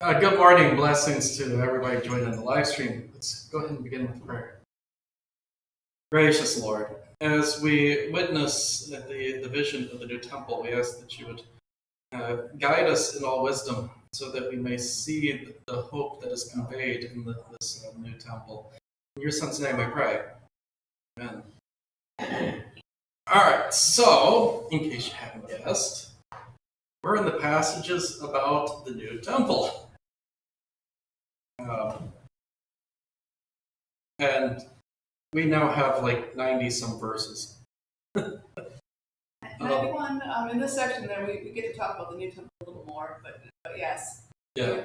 Good morning. Blessings to everybody joining the live stream. Let's go ahead and begin with prayer. Gracious Lord, as we witness the vision of the new temple, we ask that you would guide us in all wisdom so that we may see the hope that is conveyed in this new temple. In your Son's name I pray. Amen. All right, so in case you haven't guessed, we're in the passages about the new temple. And we now have like 90 some verses. 91, in this section there we get to talk about the new temple a little more, but yes. Yeah.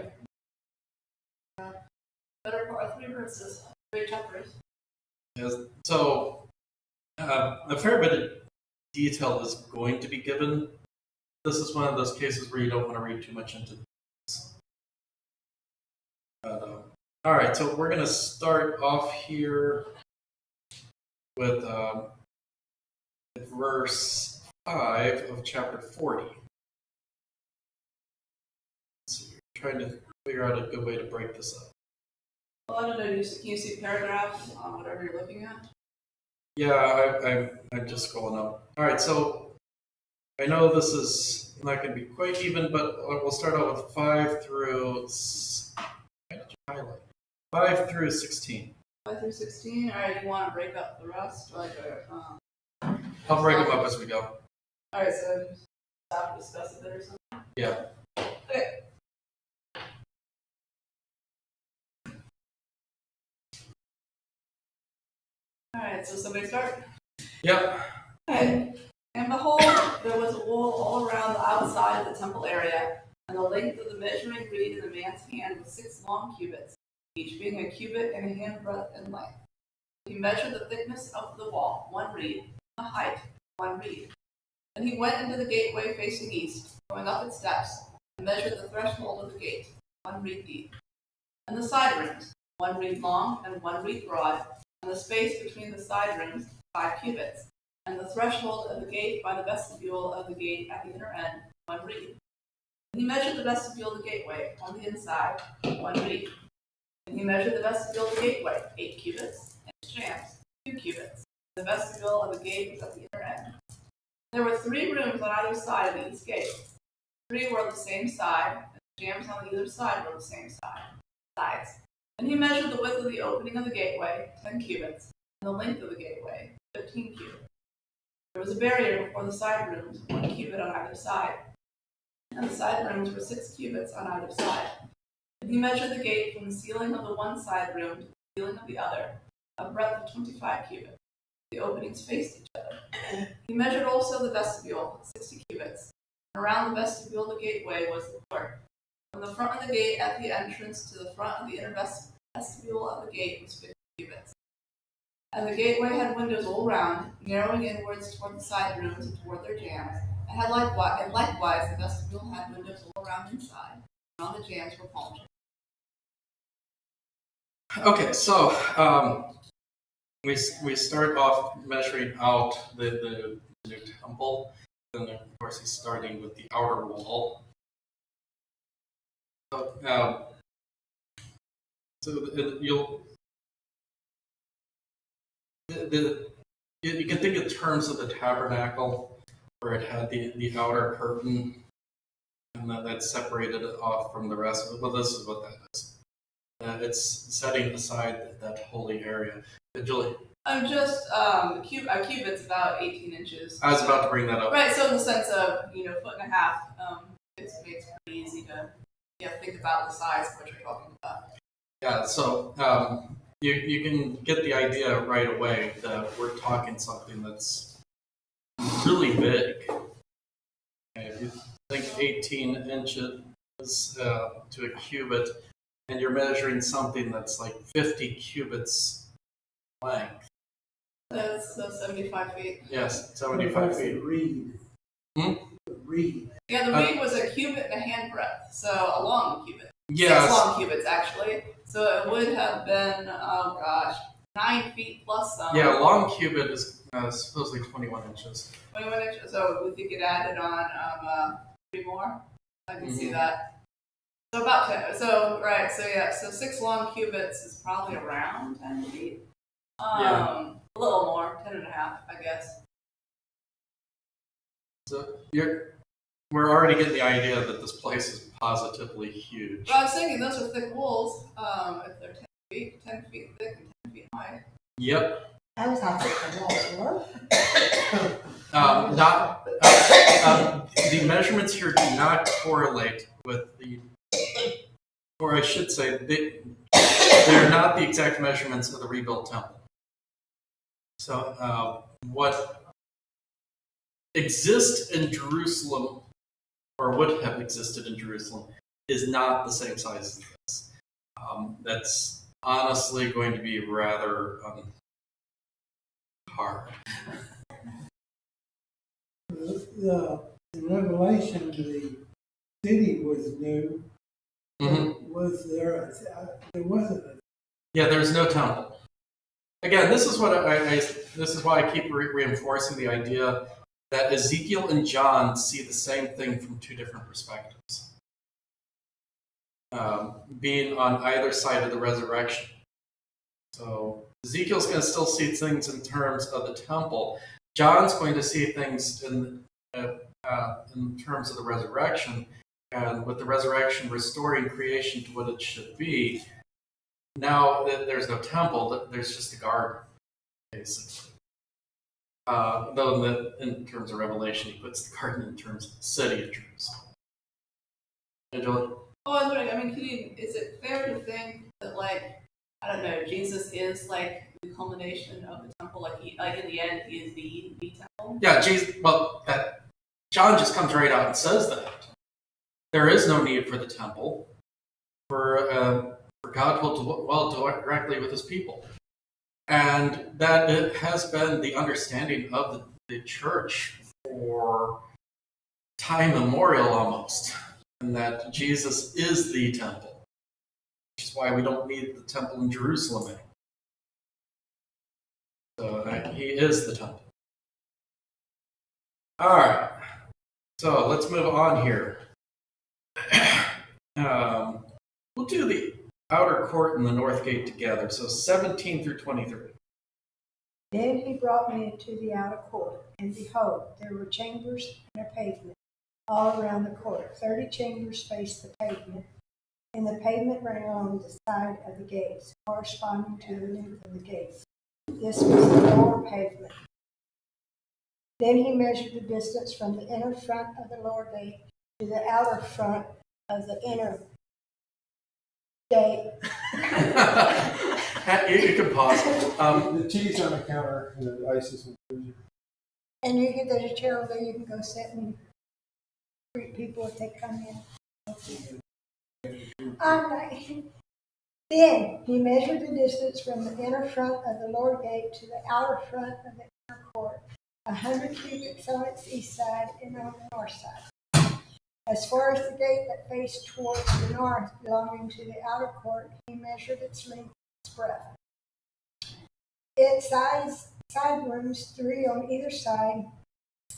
Better part 3 verses, 3 chapters. Yes. So a fair bit of detail is going to be given. This is one of those cases where you don't want to read too much into this. All right, so we're going to start off here with verse 5 of chapter 40. So you're trying to figure out a good way to break this up. Well, I don't know, can you see paragraphs on whatever you're looking at? Yeah, I'm just scrolling up. All right, so I know this is not going to be quite even, but we'll start out with 5 through... Why did you highlight? 5 through 16. 5 through 16? Alright, you want to break up the rest? I'll break them up as we go. Alright, so stop and discuss it or something? Yeah. Okay. Alright, so somebody start? Yep. Okay. And behold, there was a wall all around the outside of the temple area, and the length of the measuring reed in the man's hand was 6 long cubits, each being a cubit and a handbreadth in length. He measured the thickness of the wall, 1 reed, and the height, 1 reed. And he went into the gateway facing east, going up its steps, and measured the threshold of the gate, 1 reed deep. And the side rings, 1 reed long and 1 reed broad, and the space between the side rings, 5 cubits. And the threshold of the gate by the vestibule of the gate at the inner end, 1 reed. And he measured the vestibule of the gateway on the inside, 1 reed. And he measured the vestibule of the gateway, 8 cubits, and its jambs, 2 cubits. The vestibule of the gate was at the inner end. There were 3 rooms on either side of the east gate. 3 were on the same side, and the jambs on either side were the same sides. And he measured the width of the opening of the gateway, 10 cubits, and the length of the gateway, 15 cubits. There was a barrier before the side rooms, 1 cubit on either side. And the side rooms were 6 cubits on either side. And he measured the gate from the ceiling of the one side room to the ceiling of the other, a breadth of 25 cubits. The openings faced each other. He measured also the vestibule, 60 cubits. And around the vestibule of the gateway was the court. From the front of the gate at the entrance to the front of the inner vestibule of the gate was 50 cubits. And the gateway had windows all round, narrowing inwards toward the side rooms and toward their jambs. And likewise the vestibule had windows all around inside, and on the jambs were palm trees. Okay, so we start off measuring out the new temple, and then of course he's starting with the outer wall. You can think in terms of the tabernacle, where it had the outer curtain, and then that separated it off from the rest of it. Well, this is what that is. It's setting aside that holy area. Julie? I'm just, a cubit's about 18 inches. I was about to bring that up. Right, so in the sense of, 1.5 foot, it's pretty easy to think about the size of what you're talking about. Yeah, so you can get the idea right away that we're talking something that's really big. Okay, if you think 18 inches to a cubit, and you're measuring something that's like 50 cubits length. That's 75 feet. Yes, 75 feet. Reed. Reed. Yeah, the reed was a cubit and a handbreadth, so a long cubit. Yes. 6 long cubits, actually. So it would have been, 9 feet plus some. Yeah, a long cubit is supposedly 21 inches. 21 inches, so if you could add it on 3 more, I can see that. So about 10. So, right. So, yeah. So 6 long cubits is probably around 10 feet. Yeah. A little more, 10 and a half, I guess. So we're already getting the idea that this place is positively huge. But I was thinking those are thick walls. If they're 10 feet thick and 10 feet high. Yep. That was how thick the walls were. The measurements here do not correlate with or I should say, they're not the exact measurements of the rebuilt temple. So what exists in Jerusalem, or would have existed in Jerusalem, is not the same size as this. That's honestly going to be rather hard. In Revelation, the city was new. Mm-hmm. Was there? There wasn't. Yeah, there's no temple. Again, this is what this is why I keep reinforcing the idea that Ezekiel and John see the same thing from two different perspectives, being on either side of the resurrection. So Ezekiel's going to still see things in terms of the temple. John's going to see things in terms of the resurrection, and with the resurrection restoring creation to what it should be. Now there's no temple; there's just a garden, basically. Though in terms of Revelation, he puts the garden in terms of the city of Jerusalem. Angela? Oh, I was wondering, I mean, is it fair to think that, like, I don't know, Jesus is like the culmination of the temple, like in the end, he is the temple? Yeah, Jesus. Well, John just comes right out and says that there is no need for the temple for God to dwell directly with His people, and that it has been the understanding of the church for time immemorial, almost, and that Jesus is the temple, which is why we don't need the temple in Jerusalem anymore. So He is the temple. All right, so let's move on here. We'll do the outer court and the north gate together. So 17 through 23. Then he brought me into the outer court, and behold, there were chambers and a pavement all around the court. 30 chambers faced the pavement, and the pavement ran along the side of the gates, corresponding to the length of the gates. This was the lower pavement. Then he measured the distance from the inner front of the lower gate to the outer front of the inner gate. You can pause. The cheese on the counter, the ice is included. And there's a chair over there, you can go sit and greet people if they come in. Then he measured the distance from the inner front of the lower gate to the outer front of the inner court, 100 cubits on its east side and on the north side. As far as the gate that faced towards the north, belonging to the outer court, he measured its length and its breadth. Its side rooms, 3 on either side,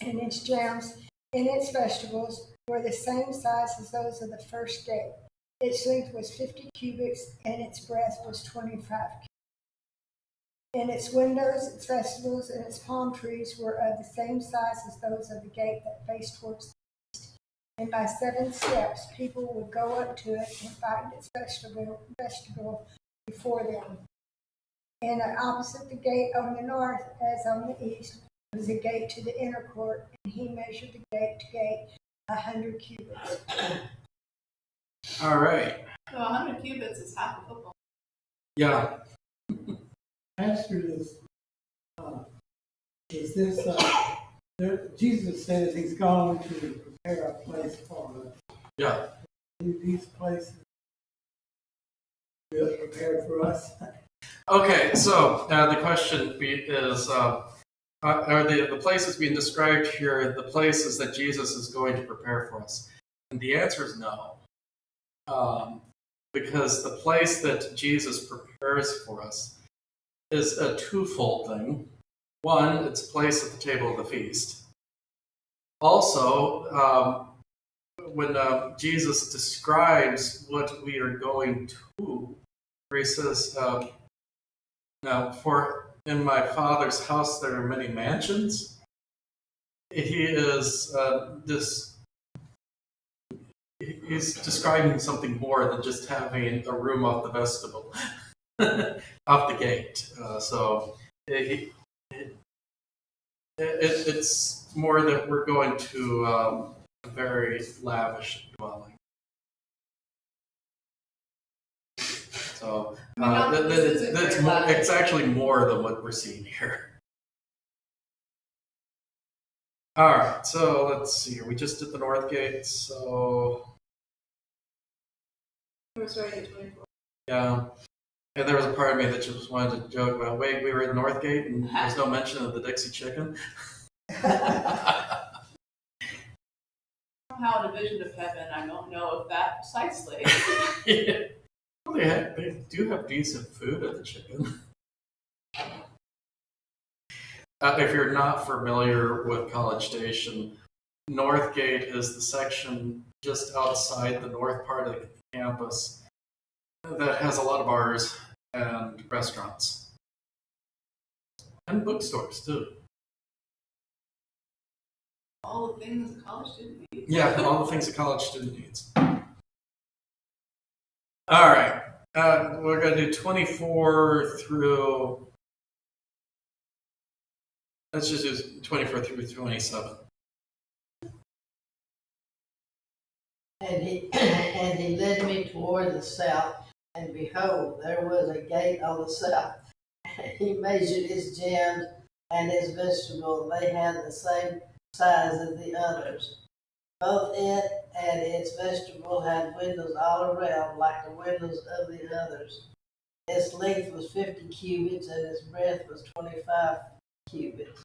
and its jambs and its vegetables were the same size as those of the first gate. Its length was 50 cubits, and its breadth was 25 cubits. And its windows, its vegetables, and its palm trees were of the same size as those of the gate that faced towards the east. And by 7 steps, people would go up to it and find its vegetable before them. And opposite the gate on the north, as on the east, was a gate to the inner court, and he measured the gate to gate 100 cubits. All right. So 100 cubits is half a football. Yeah. Pastor, is this, Jesus says he's going to prepare a place for us. Yeah. These places are prepared for us. Okay, so the question is, are the places being described here the places that Jesus is going to prepare for us? And the answer is no. Because the place that Jesus prepares for us is a twofold thing. One, it's a place at the table of the feast. Also, when Jesus describes what we are going to, where he says, "Now, for in my Father's house there are many mansions," he is he's describing something more than just having a room off the vestibule, off the gate. So it's more that we're going to a very lavish dwelling. So it's actually more than what we're seeing here. All right, so let's see here. We just did the north gate, so yeah. And there was a part of me that just wanted to joke about, wait, we were at North Gate and there's no mention of the Dixie Chicken. Somehow a division of heaven, I don't know if that precisely. Yeah. Well, they do have decent food at the Chicken. If you're not familiar with College Station, North Gate is the section just outside the north part of the campus that has a lot of bars and restaurants. And bookstores, too. All the things a college student needs. Yeah, all the things a college student needs. All right. We're going to do 24 through... Let's just do 24 through 27. And he led me toward the south, and behold, there was a gate on the south. He measured its jambs and its vestibule. They had the same size as the others. Both it and its vestibule had windows all around, like the windows of the others. Its length was 50 cubits, and its breadth was 25 cubits.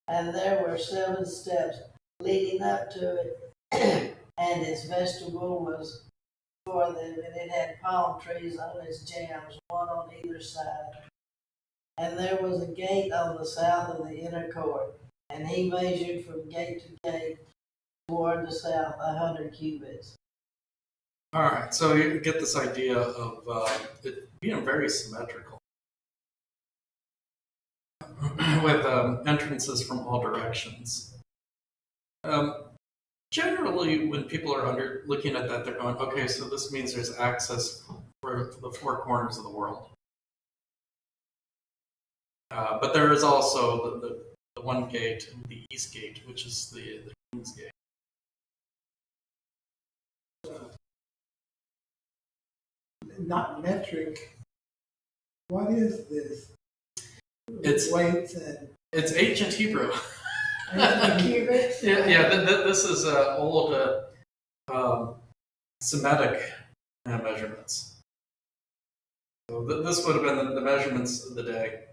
And there were 7 steps leading up to it, and its vestibule was for them, and it had palm trees on its jambs, one on either side. And there was a gate on the south of the inner court, and he measured from gate to gate toward the south 100 cubits. All right, so you get this idea of it being very symmetrical, with entrances from all directions. Generally, when people are looking at that, they're going, okay, so this means there's access for the 4 corners of the world. But there is also the one gate, the east gate, which is the King's Gate. Not metric. What is this? It's weights and It's ancient Hebrew. Cubits. Yeah. This is old Semitic measurements. So this would have been the measurements of the day.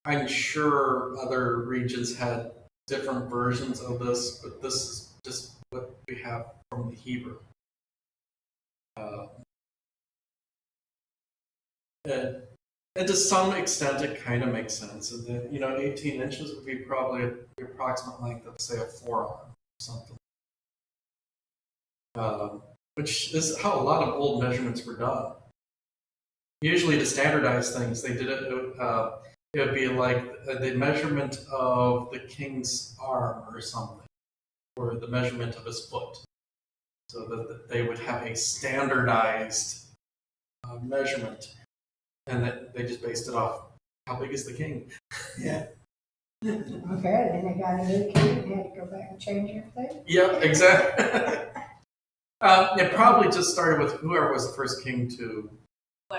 I'm sure other regions had different versions of this, but this is just what we have from the Hebrew. And to some extent, it kind of makes sense. And then, 18 inches would be probably the approximate length of, say, a forearm or something. Which is how a lot of old measurements were done. Usually, to standardize things, they did it. It would be like the measurement of the king's arm or something, or the measurement of his foot, so that they would have a standardized measurement. And that they just based it off how big is the king. yeah. Okay, then they got a new king and had to go back and change everything. Yep, exactly. It probably just started with whoever was the first king to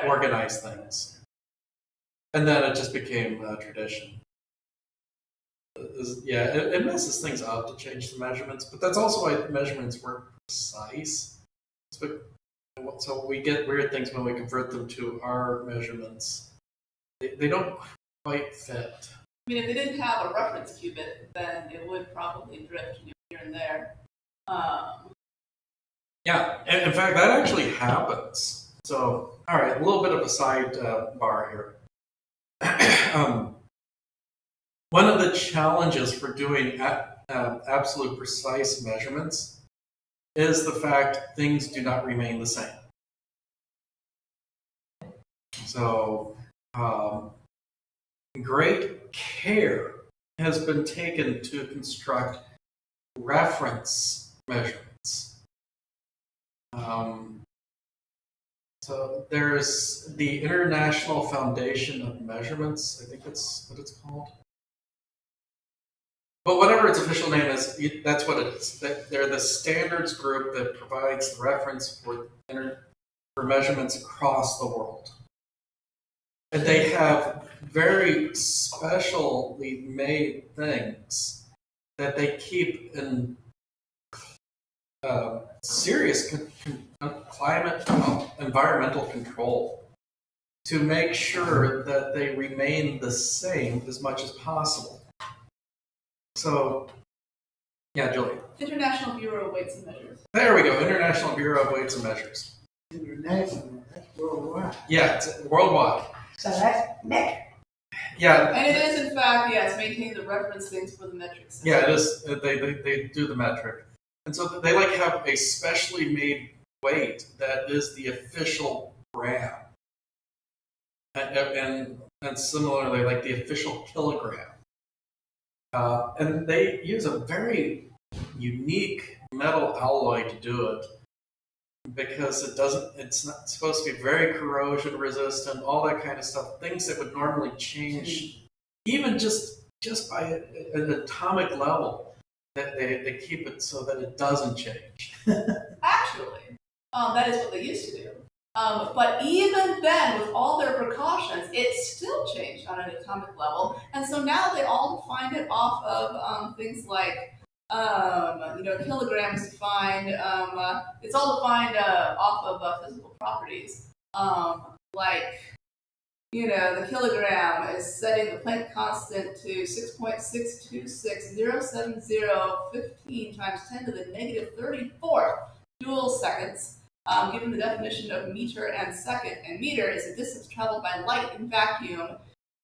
organize things. And then it just became a tradition. It messes things up to change the measurements, but that's also why measurements weren't precise. So we get weird things when we convert them to our measurements. They don't quite fit. I mean, if they didn't have a reference cubit, then it would probably drift here and there. Yeah, and in fact, that actually happens. So, all right, a little bit of a sidebar here. One of the challenges for doing absolute precise measurements is the fact things do not remain the same. So, great care has been taken to construct reference measurements. So there's the International Foundation of Measurements, I think that's what it's called. But whatever its official name is, that's what it is. They're the standards group that provides the reference for measurements across the world. And they have very specially made things that they keep in serious environmental control to make sure that they remain the same as much as possible. So, yeah, Julie. International Bureau of Weights and Measures. There we go, International Bureau of Weights and Measures. International, that's worldwide. Yeah, it's worldwide. So that's metric. Yeah. And it is, in fact, yes, maintaining the reference things for the metric system. Yeah, it is. They do the metric. And so they like have a specially made weight that is the official gram. And similarly, like the official kilogram. And they use a very unique metal alloy to do it because it's not supposed to be very corrosion resistant, all that kind of stuff. Things that would normally change, even just by an atomic level. That they keep it so that it doesn't change. Actually, that is what they used to do. But even then, with all their precautions, it still changed on an atomic level. And so now they all define it off of things like, kilograms defined. It's all defined off of physical properties. The kilogram is setting the Planck constant to 6.62607015 times 10 to the negative 34th joule seconds, given the definition of meter and second. And meter is a distance traveled by light in vacuum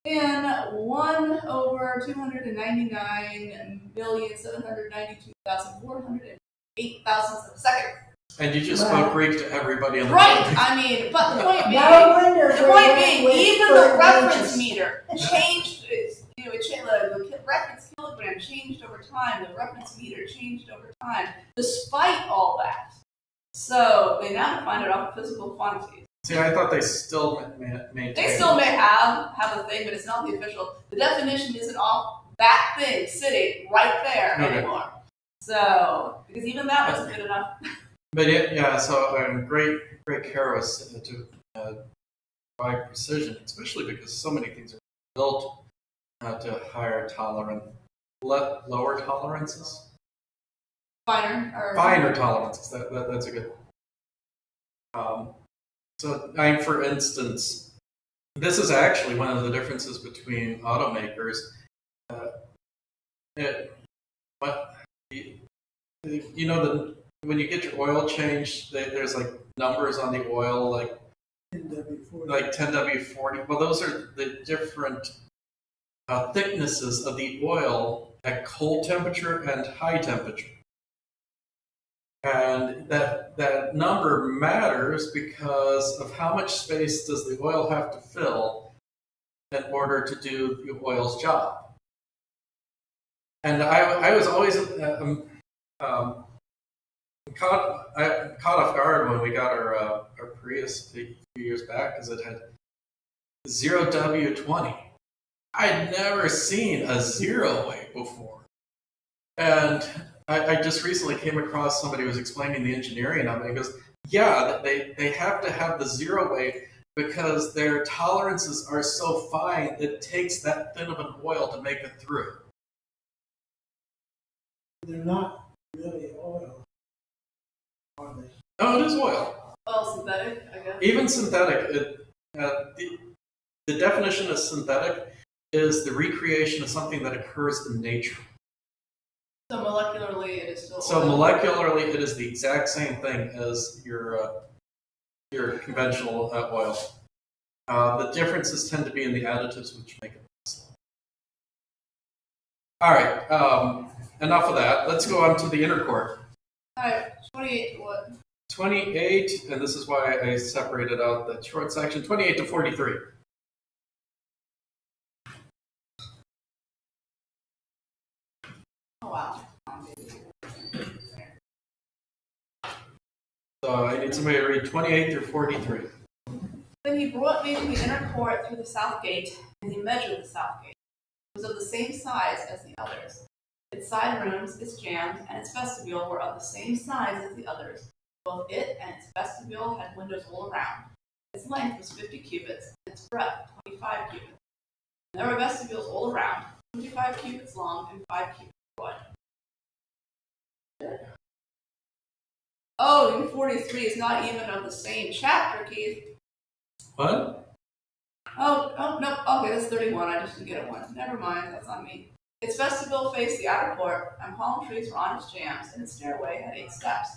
in 1/299,792,408 thousandths of a second. And you just spoke Greek to everybody in the Right. building. I mean, but the point being, even the reference meter changed. The reference kilogram changed over time. The reference meter changed over time, despite all that. So they now define it off physical quantities. See, I thought they still maintain. They still may have a thing, but it's not the official. The definition isn't off that thing sitting right there anymore. So because even that wasn't good enough. But yeah. So great care was to provide precision, especially because so many things are built to higher lower tolerances. Finer tolerances. That's a good one. So, for instance, this is actually one of the differences between automakers. When you get your oil changed, there's like numbers on the oil, like 10W40. Like 10W40. Well, those are the different thicknesses of the oil at cold temperature and high temperature. And that number matters because of how much space does the oil have to fill in order to do the oil's job. And I was always caught off guard when we got our Prius a few years back because it had 0W20. I'd never seen a zero weight before. And I just recently came across somebody who was explaining the engineering of it. He goes, yeah, they have to have the zero weight because their tolerances are so fine it takes that thin of an oil to make it through. They're not really oil, are they? No, it is oil. Well, synthetic, I guess. Even synthetic, the definition of synthetic is the recreation of something that occurs in nature. So molecularly, it is still. So molecularly, it is the exact same thing as your conventional oil. The differences tend to be in the additives which make it possible. All right. enough of that. Let's go on to the inner court. Alright, 28 to what? 28, and this is why I separated out the short section, 28 to 43. Oh wow. So I need somebody to read 28 through 43. Then he brought me to the inner court through the south gate, and he measured the south gate. It was of the same size as the others. Its side rooms, its jambs, and its vestibule were of the same size as the others. Both it and its vestibule had windows all around. Its length was 50 cubits, and its breadth 25 cubits. And there were vestibules all around, 25 cubits long and 5 cubits broad. Oh, and 43 is not even of the same chapter, Keith. What? Oh, no. Okay, that's 31. I just didn't get it one. Never mind, that's on me. Its vestibule faced the outer court, and palm trees were on its jambs, and its stairway had 8 steps.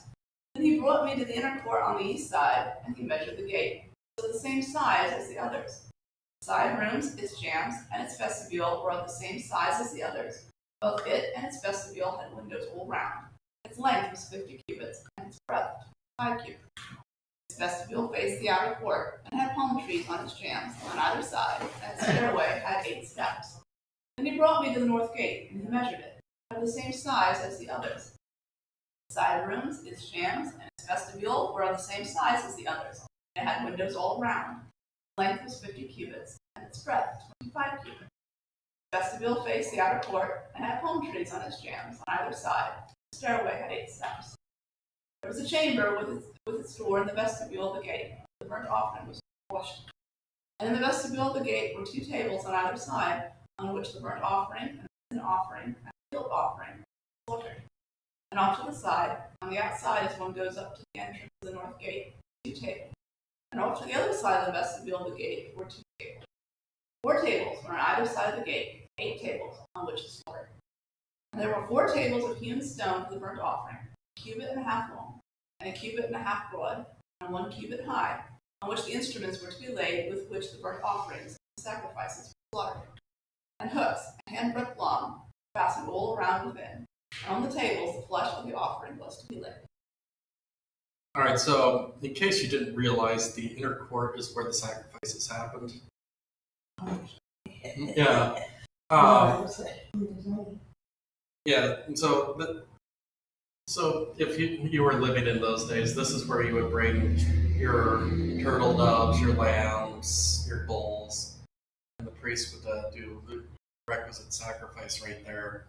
Then he brought me to the inner court on the east side, and he measured the gate. It was the same size as the others. The side rooms, its jambs, and its vestibule were of the same size as the others. Both it and its vestibule had windows all round. Its length was 50 cubits, and its breadth 5 cubits. Its vestibule faced the outer court, and had palm trees on its jambs on either side, and its stairway had 8 steps. Then he brought me to the north gate, and he measured it, of the same size as the others. Its side rooms, its jambs, and its vestibule were of the same size as the others. It had windows all around. Its length was 50 cubits, and its breadth 25 cubits. The vestibule faced the outer court, and had palm trees on its jambs on either side. The stairway had 8 steps. There was a chamber with its door in the vestibule of the gate. The burnt offering was washed. And in the vestibule of the gate were 2 tables on either side, on which the burnt offering and the sin offering and the guilt offering were slaughtered. And off to the side, on the outside as one goes up to the entrance of the north gate, 2 tables. And off to the other side of the vestibule of the gate were 2 tables. 4 tables were on either side of the gate, 8 tables on which to slaughter. And there were 4 tables of hewn stone for the burnt offering, a cubit and a half long, and a cubit and a half broad, and 1 cubit high, on which the instruments were to be laid with which the burnt offerings and sacrifices were slaughtered. And hooks, a handbreadth long, fastened all around within. And on the tables the flesh of the offering was to be laid. All right, so in case you didn't realize, the inner court is where the sacrifices happened. Yeah. Yeah, so if you were living in those days, this is where you would bring your turtle doves, your lambs, your bulls, and the priest would do the requisite sacrifice right there.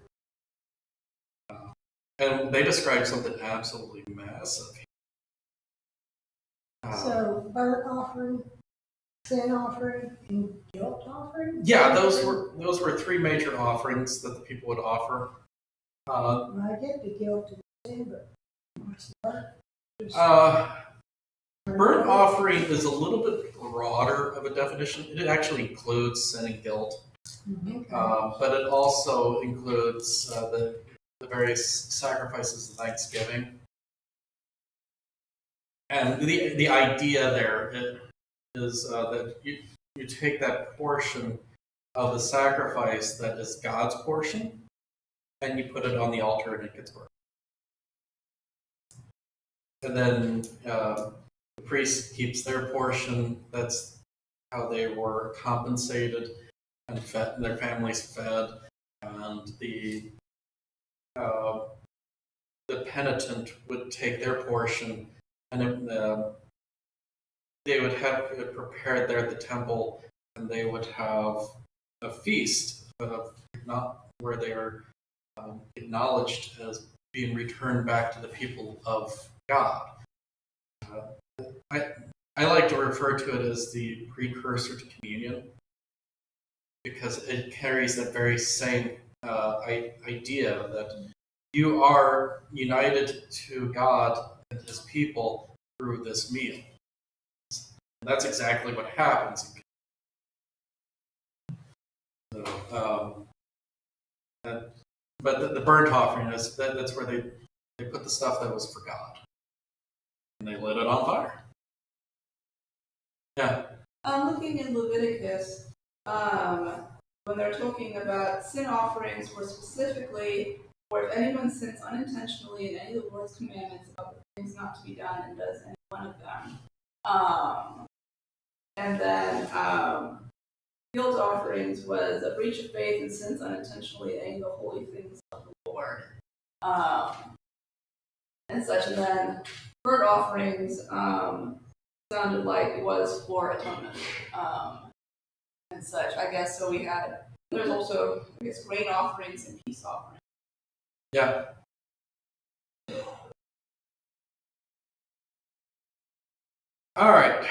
And they describe something absolutely massive. So burnt offering, sin offering, and guilt offering? Yeah, those were 3 major offerings that the people would offer. Well, I get the guilt and sin, but what's the burnt? Burnt offering is a little bit broader of a definition. It actually includes sin and guilt, Okay. but it also includes the various sacrifices of Thanksgiving. And the idea there is that you take that portion of the sacrifice that is God's portion, and you put it on the altar and it gets burned. And then the priest keeps their portion. That's how they were compensated and fed, and their families fed. And the penitent would take their portion, and they would have it prepared there at the temple, and they would have a feast, not where they are acknowledged as being returned back to the people of God. I like to refer to it as the precursor to communion, because it carries that very same idea that you are united to God and His people through this meal. And that's exactly what happens. So, but the burnt offering is that's where they put the stuff that was for God, and they lit it on fire. Yeah. Looking in Leviticus, when they're talking about sin offerings were specifically or if anyone sins unintentionally in any of the Lord's commandments about the things not to be done and does any one of them. And then guilt offerings was a breach of faith and sins unintentionally in any of the holy things of the Lord. And such. And then burnt offerings sounded like it was for atonement and such. I guess so. There's also, I guess, grain offerings and peace offerings. Yeah. All right.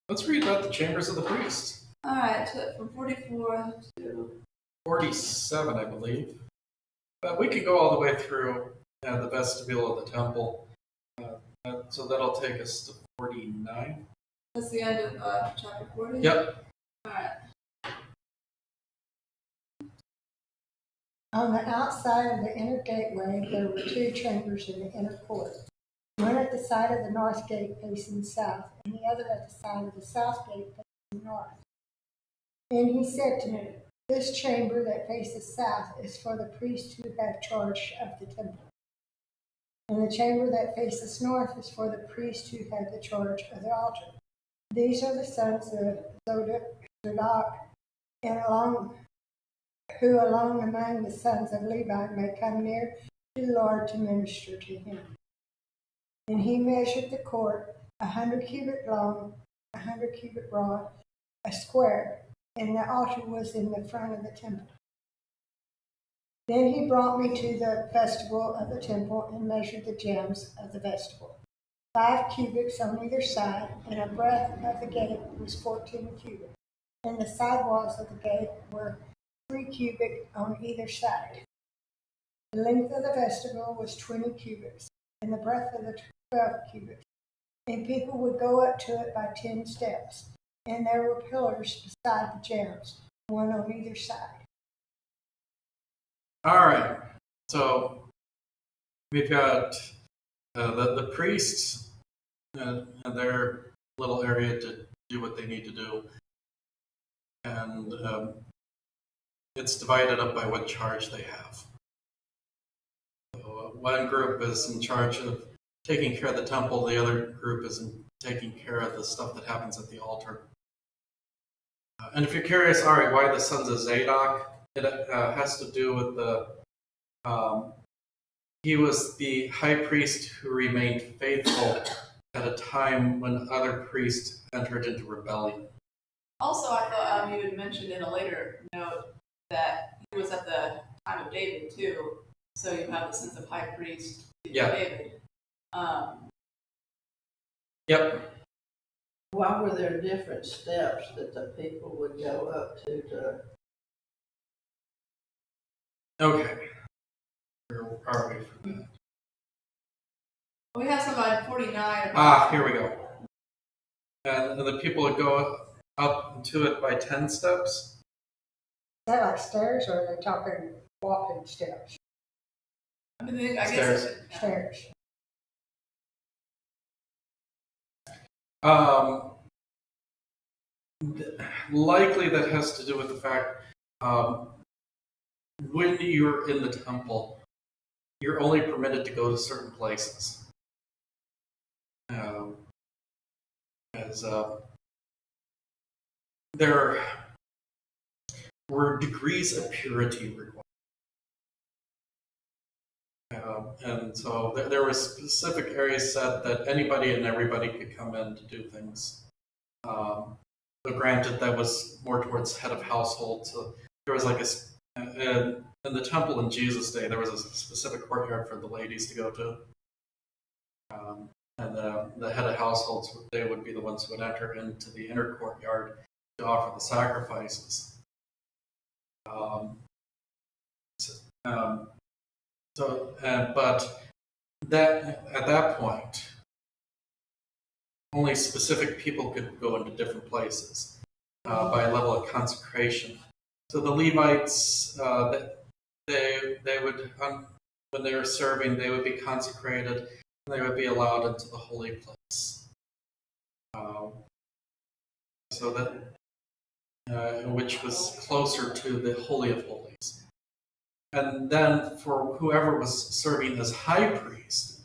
Let's read about the chambers of the priests. All right, from 44 to 47, I believe. But we could go all the way through the vestibule of the temple. So that'll take us to 49. that's the end of chapter 40? Yep. All right. On the outside of the inner gateway, there were 2 chambers in the inner court, one at the side of the north gate facing south, and the other at the side of the south gate facing north. And he said to me, "This chamber that faces south is for the priests who have charge of the temple. And the chamber that faces north is for the priests who have the charge of the altar. These are the sons of Zadok, and who along among the sons of Levi may come near to the Lord to minister to him." And he measured the court 100 cubit long, 100 cubit broad, a square, and the altar was in the front of the temple. Then he brought me to the vestibule of the temple and measured the gems of the vestibule, 5 cubits on either side, and the breadth of the gate was 14 cubits, and the side walls of the gate were 3 cubits on either side. The length of the vestibule was 20 cubits, and the breadth of the 12 cubits, and people would go up to it by 10 steps, and there were pillars beside the gems, one on either side. All right. So we've got the priests and their little area to do what they need to do. And it's divided up by what charge they have. So, one group is in charge of taking care of the temple, the other group is taking care of the stuff that happens at the altar. And if you're curious, Ari, why the sons of Zadok, it has to do with he was the high priest who remained faithful at a time when other priests entered into rebellion. Also, I thought you had mentioned in a later note that he was at the time of David too, so you have the sense of high priest David. Yep. Why were there different steps that the people would go up to? Okay. Where are we for that? We have some on 49. Here we go. And the people would go up to it by 10 steps. Is that like stairs, or are they talking walking steps? I guess Stairs. Stairs. Likely that has to do with the fact when you're in the temple, you're only permitted to go to certain places. As there were degrees of purity required. And so there were specific areas set that anybody and everybody could come in to do things. But granted, that was more towards head of household. So there was like in the temple in Jesus' day, there was a specific courtyard for the ladies to go to. And the head of households, they would be the ones who would enter into the inner courtyard to offer the sacrifices. But that at that point, only specific people could go into different places by a level of consecration. So the Levites, they would, when they were serving, they would be consecrated and they would be allowed into the holy place. So that, which was closer to the Holy of Holies. And then for whoever was serving as high priest,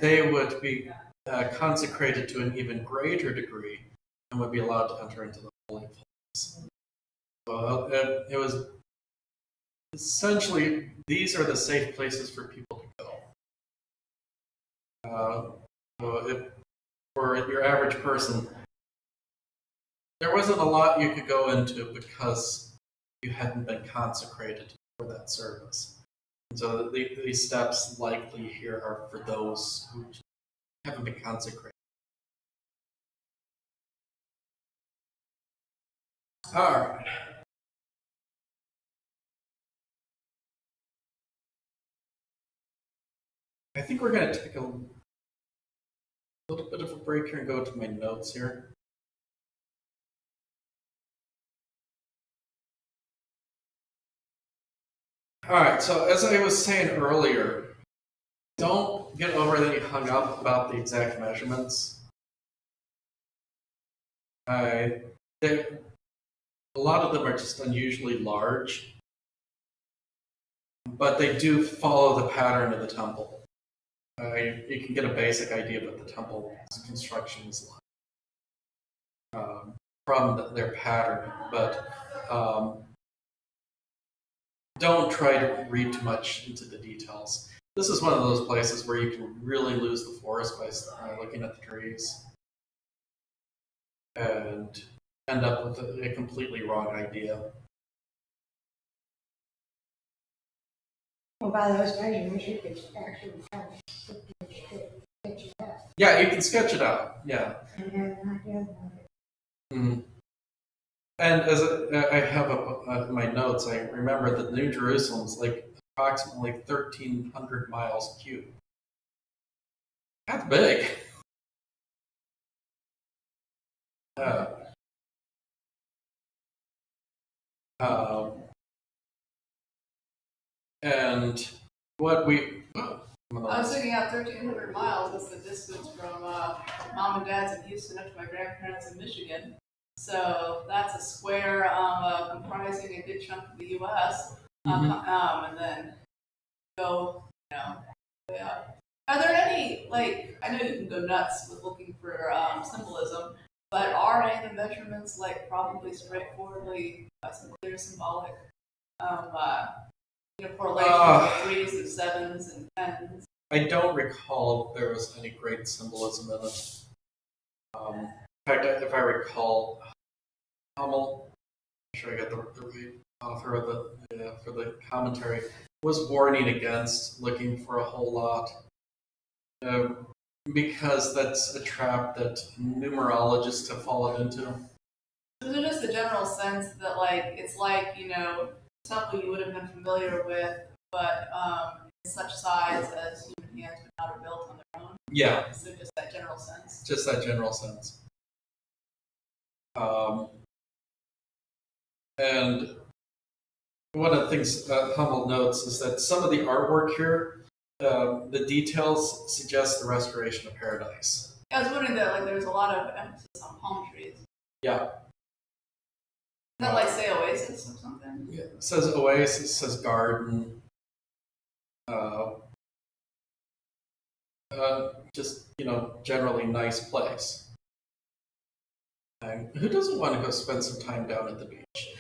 they would be consecrated to an even greater degree and would be allowed to enter into the Holy of Holies. So it was essentially, these are the safe places for people to go. So for your average person, there wasn't a lot you could go into because you hadn't been consecrated for that service. And so these steps likely here are for those who haven't been consecrated. All right. I think we're going to take a little bit of a break here and go to my notes here. All right, so as I was saying earlier, don't get overly hung up about the exact measurements. A lot of them are just unusually large, but they do follow the pattern of the temple. You can get a basic idea of what the temple's construction is like from their pattern, but don't try to read too much into the details. This is one of those places where you can really lose the forest by looking at the trees and end up with a completely wrong idea. Well, by those measurements, you could actually kind of sketch it out. Yeah, you can sketch it out. Yeah. And have an idea of it. Mm-hmm. And as I have up my notes, I remember that New Jerusalem's like approximately 1,300 miles cubed. That's big. And what we... I was thinking out 1,300 miles is the distance from mom and dad's in Houston up to my grandparents in Michigan. So that's a square comprising a good chunk of the U.S. And then go, way up. Are there any, like, I know you can go nuts with looking for symbolism, but are any of the measurements, like, probably straightforwardly some clear symbolic correlations of 3s and 7s and 10s? I don't recall if there was any great symbolism in it. In fact, if I recall, Hummel, I'm sure I got the right author of for the commentary, was warning against looking for a whole lot. Because that's a trap that numerologists have fallen into. Is it just the general sense that, like, it's like, something you would have been familiar with, but in such size as human hands would not have built on their own? Yeah. So just that general sense. Just that general sense. And one of the things Hummel notes is that some of the artwork here, the details suggest the restoration of paradise. Yeah, I was wondering that, like, there's a lot of emphasis on palm trees. Yeah. Does that, like, say oasis or something? Yeah. It says oasis, it says garden. Just, generally nice place. And who doesn't want to go spend some time down at the beach?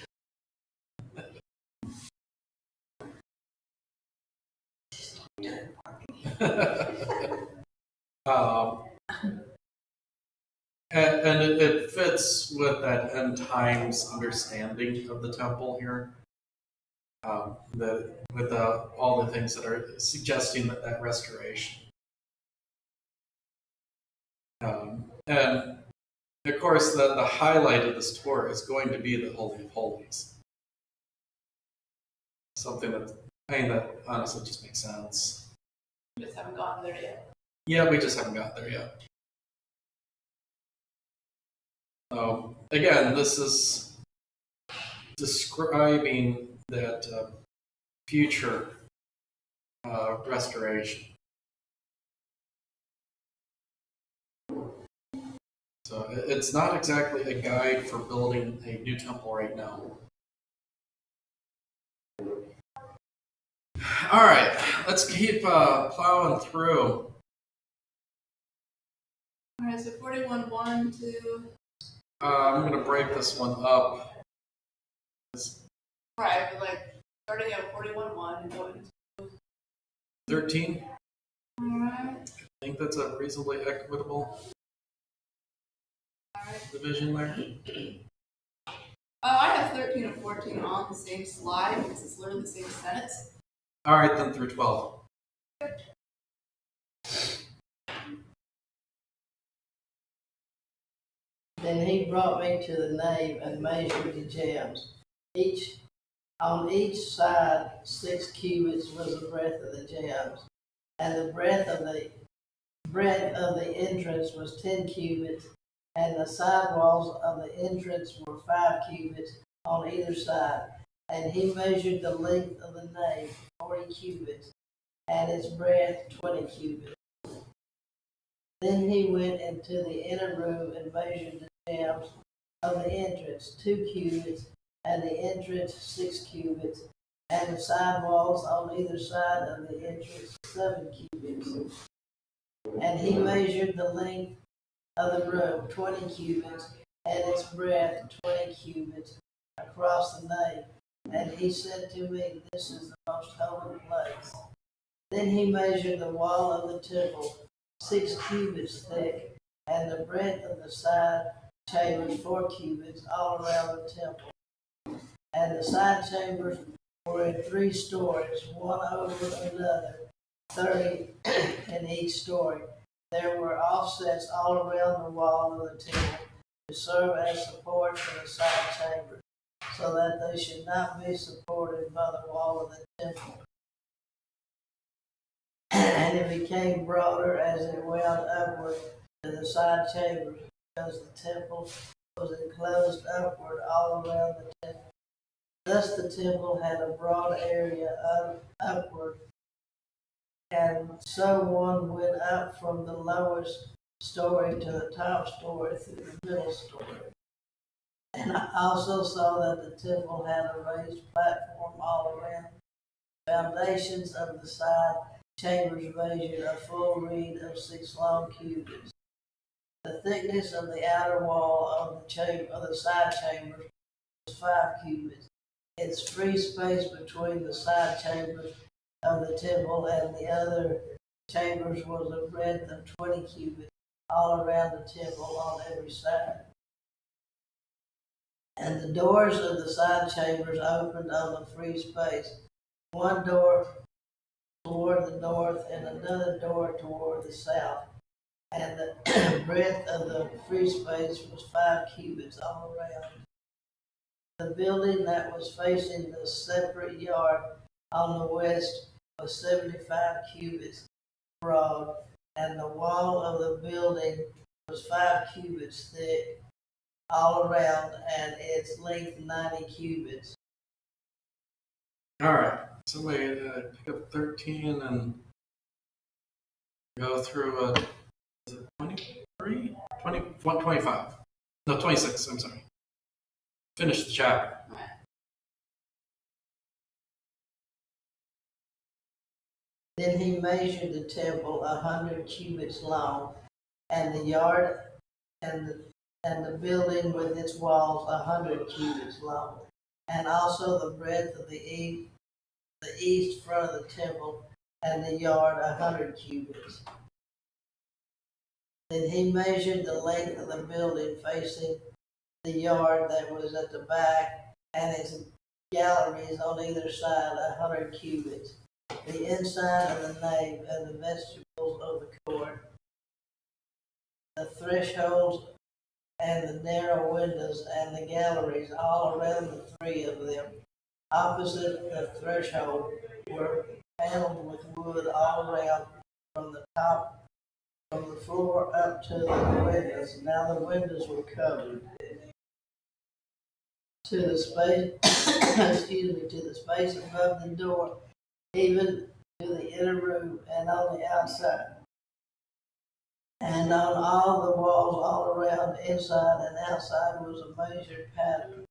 And it fits with that end times understanding of the temple here. With all the things that are suggesting that restoration. And of course, the highlight of this tour is going to be the Holy of Holies. Something that honestly just makes sense. We just haven't gotten there yet. Yeah, we just haven't got there yet. Again, this is describing that future restoration. So it's not exactly a guide for building a new temple right now. All right, let's keep plowing through. All right, so 41:1 to I'm going to break this one up. right, but like starting at 41:1 and going to 13. all right. I think that's a reasonably equitable division there. I have 13 and 14 on the same slide because it's literally the same sentence. All right, then through 12. Then he brought me to the nave and measured the jambs. On each side 6 cubits was the breadth of the jambs, and the breadth of the entrance was 10 cubits, and the side walls of the entrance were 5 cubits on either side. And he measured the length of the nave 40 cubits, and its breadth 20 cubits. Then he went into the inner room and measured the jambs of the entrance 2 cubits, and the entrance 6 cubits, and the side walls on either side of the entrance 7 cubits. And he measured the length of the room 20 cubits, and its breadth 20 cubits across the nave. And he said to me, "This is the most holy place." Then he measured the wall of the temple 6 cubits thick, and the breadth of the side chambers 4 cubits all around the temple. And the side chambers were in 3 stories, one over another, 30 in each story. There were offsets all around the wall of the temple to serve as support for the side chambers, so that they should not be supported by the wall of the temple. And it became broader as it wound upward to the side chambers, because the temple was enclosed upward all around the temple. Thus the temple had a broad area upward, and so one went up from the lowest story to the top story through the middle story. And I also saw that the temple had a raised platform all around. Foundations of the side chambers measured a full reed of 6 long cubits. The thickness of the outer wall of the side chambers was 5 cubits. Its free space between the side chambers of the temple and the other chambers was a breadth of 20 cubits all around the temple on every side. And the doors of the side chambers opened on the free space, one door toward the north and another door toward the south. And the breadth of the free space was 5 cubits all around. The building that was facing the separate yard on the west was 75 cubits broad, and the wall of the building was 5 cubits thick all around, and its length 90 cubits. All right, somebody pick up 13 and go through, is it 23? 25. No, 26, I'm sorry. Finish the chapter. Then he measured the temple 100 cubits long, and the yard and the building with its walls 100 cubits long, and also the breadth of the east front of the temple and the yard 100 cubits. Then he measured the length of the building facing the yard that was at the back, and its galleries on either side 100 cubits. The inside of the nave and the vestibules of the court, the thresholds and the narrow windows and the galleries all around the 3 of them. Opposite the threshold were paneled with wood all around from the floor up to the windows. Now the windows were covered to the space, to the space above the door, even to the inner room and on the outside. And on all the walls all around, inside and outside, was a measured pattern.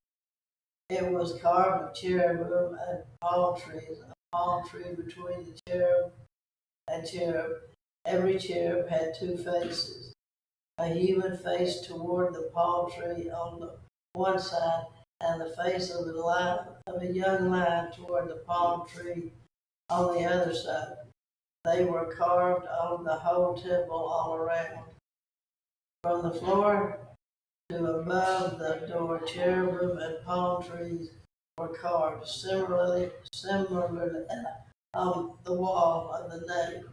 It was carved of cherubim and palm trees palm tree between the cherub and cherub. Every cherub had 2 faces, a human face toward the palm tree on the one side, and the face of a young lion toward the palm tree on the other side. They were carved on the whole temple all around. From the floor to above the door, cherubim and palm trees were carved similarly on the wall of the nave.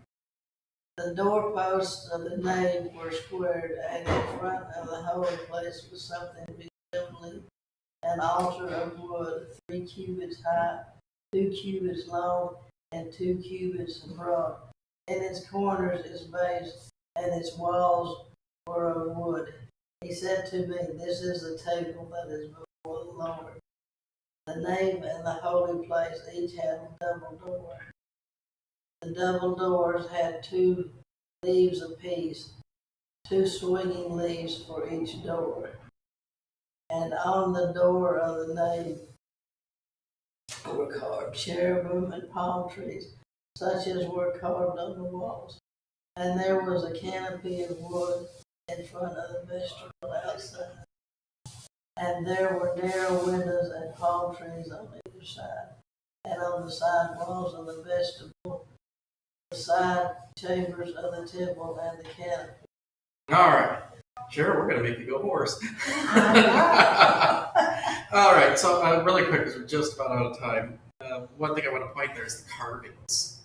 The doorposts of the nave were squared, and in front of the holy place was something resembling an altar of wood, 3 cubits high, 2 cubits long, and 2 cubits broad. In its corners, its base, and its walls were of wood. He said to me, "This is the table that is before the Lord." The nave and the holy place each had a double door. The double doors had 2 leaves apiece, 2 swinging leaves for each door. And on the door of the nave were carved cherubim and palm trees, such as were carved on the walls. And there was a canopy of wood in front of the vestibule outside. And there were narrow windows and palm trees on either side, and on the side walls of the vestibule, the side chambers of the temple, and the canopy. All right. Sure, we're going to make you go hoarse. All right, so really quick, because we're just about out of time. One thing I want to point there is the carvings,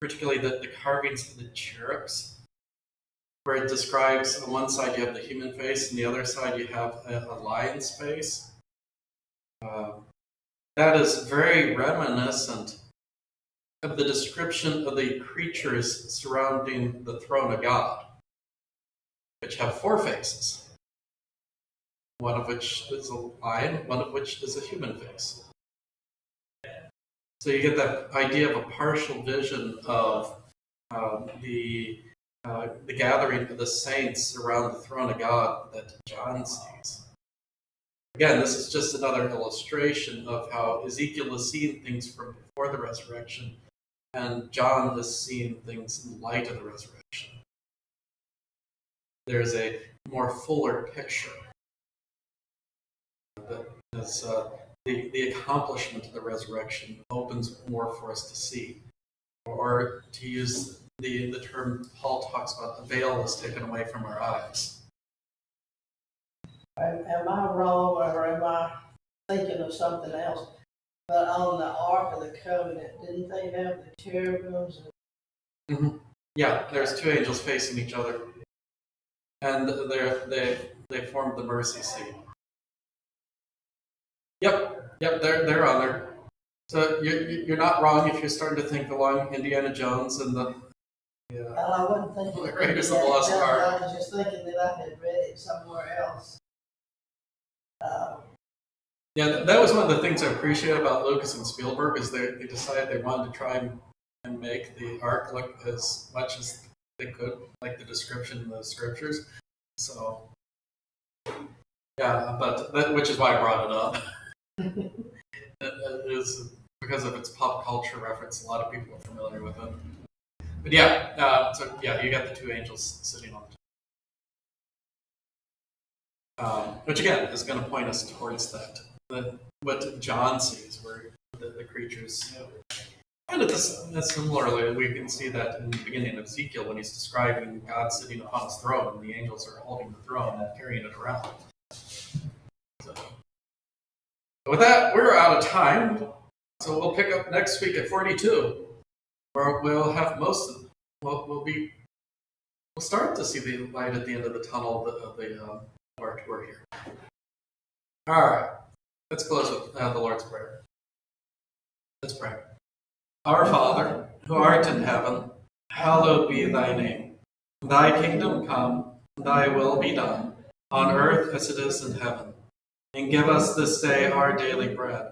particularly the carvings of the cherubs, where it describes on one side you have the human face, and the other side you have a lion's face. That is very reminiscent of the description of the creatures surrounding the throne of God, which have 4 faces, one of which is a lion, one of which is a human face. So you get that idea of a partial vision of the gathering of the saints around the throne of God that John sees. Again, this is just another illustration of how Ezekiel is seeing things from before the resurrection, and John is seeing things in light of the resurrection. There's a more fuller picture that is the accomplishment of the resurrection opens more for us to see. Or to use the term Paul talks about, the veil is taken away from our eyes. Am I wrong, or am I thinking of something else? But on the Ark of the Covenant, didn't they have the cherubims? Mm-hmm. Yeah, there's 2 angels facing each other, and they formed the mercy seat. Yep, they're on there. So you're not wrong if you're starting to think along Indiana Jones and the. Well, I wasn't thinking The of Raiders of that. the Lost Ark. I was just thinking that I had read it somewhere else. Yeah, that was one of the things I appreciate about Lucas and Spielberg is they decided they wanted to try and make the Ark look as much as they could, like the description in the scriptures. So, yeah, but which is why I brought it up. It is because of its pop culture reference. A lot of people are familiar with it. But yeah, so yeah, you got the 2 angels sitting on the which again is going to point us towards that. What John sees, where the creatures. And similarly, we can see that in the beginning of Ezekiel when he's describing God sitting upon his throne, and the angels are holding the throne and carrying it around. So, with that, we're out of time. So we'll pick up next week at 42, where we'll have most of. We'll start to see the light at the end of the tunnel of our tour here. All right. Let's close with the Lord's Prayer. Let's pray. Our Father, who art in heaven, hallowed be thy name. Thy kingdom come, thy will be done, on earth as it is in heaven. And give us this day our daily bread.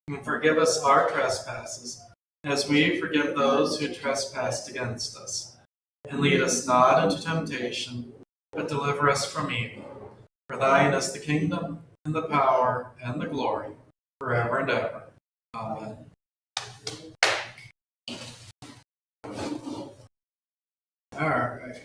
And forgive us our trespasses, as we forgive those who trespass against us. And lead us not into temptation, but deliver us from evil. For thine is the kingdom, and the power, and the glory, forever and ever. Amen. All right.